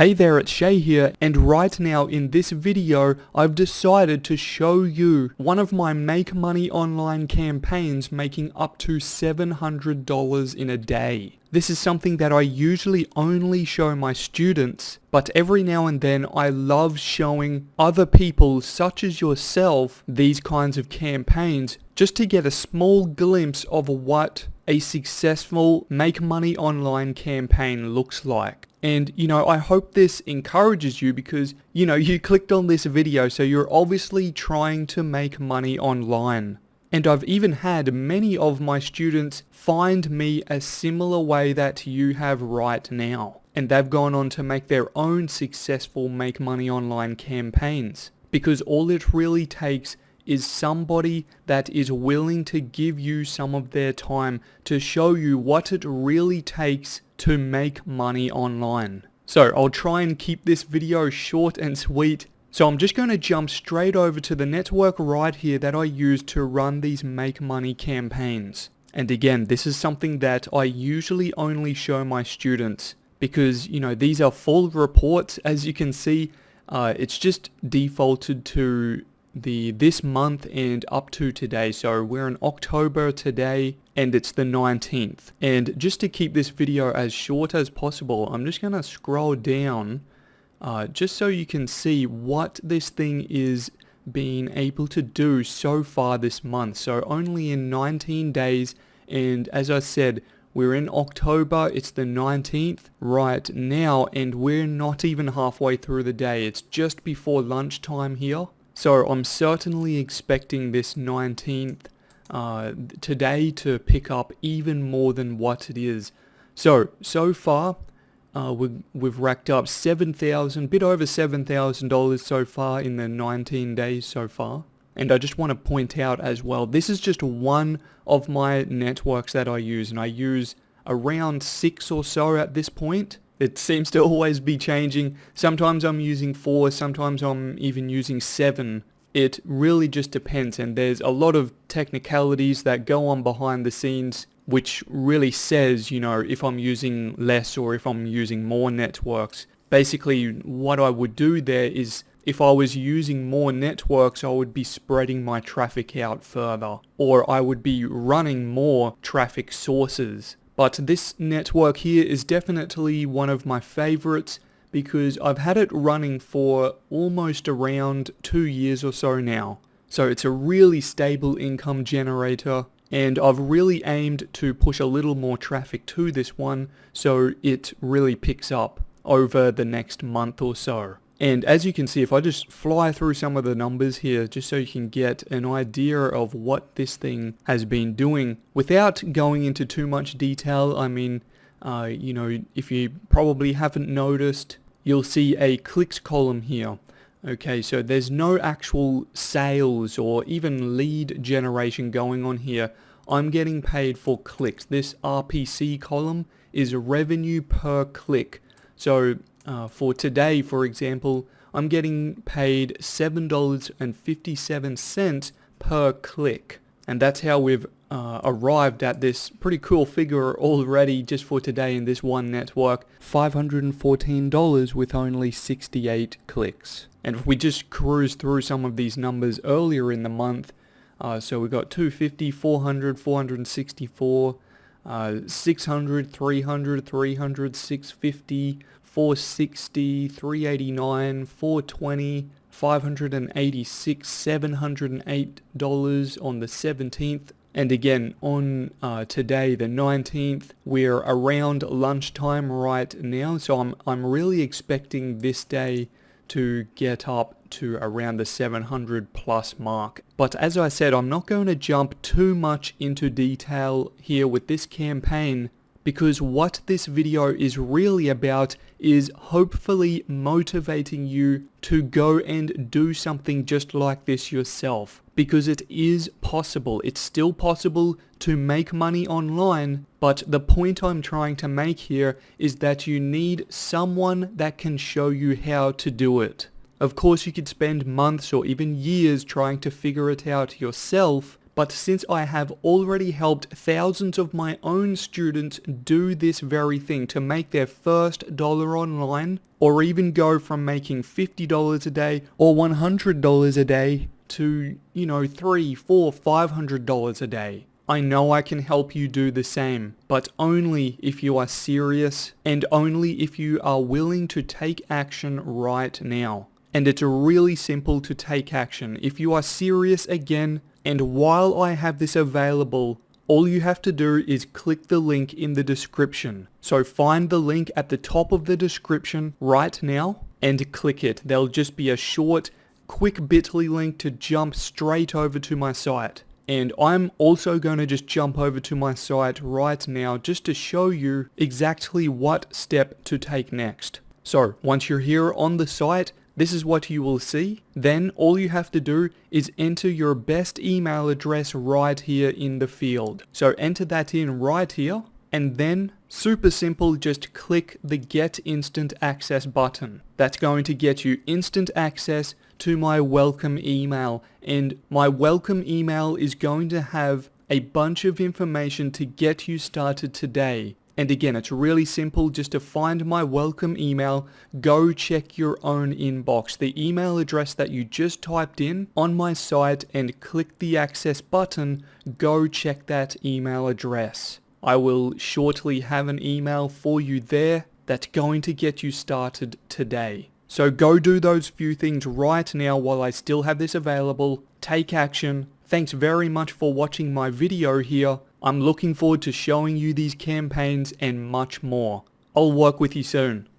Hey there, it's Shay here, and right now in this video, I've decided to show you one of my Make Money Online campaigns making up to $700 in a day. This is something that I usually only show my students, but every now and then I love showing other people such as yourself these kinds of campaigns just to get a small glimpse of what a successful Make Money Online campaign looks like. And, I hope this encourages you because, you clicked on this video, so you're obviously trying to make money online. And I've even had many of my students find me a similar way that you have right now. And they've gone on to make their own successful Make Money Online campaigns. Because all it really takes is somebody that is willing to give you some of their time to show you what it really takes to make money online. So I'll try and keep this video short and sweet. So I'm just going to jump straight over to the network right here that I use to run these Make Money campaigns. And again, this is something that I usually only show my students because, these are full reports. As you can see, it's just defaulted to this month and up to today. So we're in October today and it's the 19th. And just to keep this video as short as possible, I'm just going to scroll down just so you can see what this thing is being able to do so far this month. So only in 19 days, and as I said, we're in October, it's the 19th right now, and we're not even halfway through the day. It's just before lunchtime here. So I'm certainly expecting this 19th today to pick up even more than what it is. So far, we've racked up bit over $7,000 so far in the 19 days so far. And I just want to point out as well, this is just one of my networks that I use, and I use around 6 or so at this point. It seems to always be changing. Sometimes I'm using 4, sometimes I'm even using 7. It really just depends, and there's a lot of technicalities that go on behind the scenes which really says, if I'm using less or if I'm using more networks. Basically, what I would do there is if I was using more networks, I would be spreading my traffic out further, or I would be running more traffic sources. But this network here is definitely one of my favorites because I've had it running for almost around 2 years or so now. So it's a really stable income generator, and I've really aimed to push a little more traffic to this one so it really picks up over the next month or so. And as you can see, if I just fly through some of the numbers here, just so you can get an idea of what this thing has been doing, without going into too much detail, I mean, if you probably haven't noticed, you'll see a clicks column here. Okay, so there's no actual sales or even lead generation going on here. I'm getting paid for clicks. This RPC column is revenue per click. So for today, for example, I'm getting paid $7.57 per click. And that's how we've arrived at this pretty cool figure already just for today in this one network. $514 with only 68 clicks. And if we just cruise through some of these numbers earlier in the month, so we got 250, 400, 464, 600, 300, 300, 650, 460, 389, 420, 586, $708 on the 17th. And again, on today, the 19th, we're around lunchtime right now. So I'm really expecting this day to get up to around the 700 plus mark. But as I said, I'm not going to jump too much into detail here with this campaign, because what this video is really about is hopefully motivating you to go and do something just like this yourself. Because it is possible. It's still possible to make money online, but the point I'm trying to make here is that you need someone that can show you how to do it. Of course, you could spend months or even years trying to figure it out yourself, But since I have already helped thousands of my own students do this very thing to make their first dollar online, or even go from making $50 a day or $100 a day to, $300, $400, $500 a day, I know I can help you do the same, but only if you are serious and only if you are willing to take action right now. And it's really simple to take action. If you are serious again, and while I have this available, all you have to do is click the link in the description. So find the link at the top of the description right now and click it. There'll just be a short, quick bit.ly link to jump straight over to my site. And I'm also going to just jump over to my site right now just to show you exactly what step to take next. So once you're here on the site, this is what you will see. Then all you have to do is enter your best email address right here in the field. So enter that in right here, and then super simple, just click the Get Instant Access button. That's going to get you instant access to my welcome email, and my welcome email is going to have a bunch of information to get you started today. And again, it's really simple. Just to find my welcome email, go check your own inbox, the email address that you just typed in on my site, and click the access button. Go check that email address. I will shortly have an email for you there that's going to get you started today. So go do those few things right now while I still have this available. Take action. Thanks very much for watching my video here. I'm looking forward to showing you these campaigns and much more. I'll work with you soon.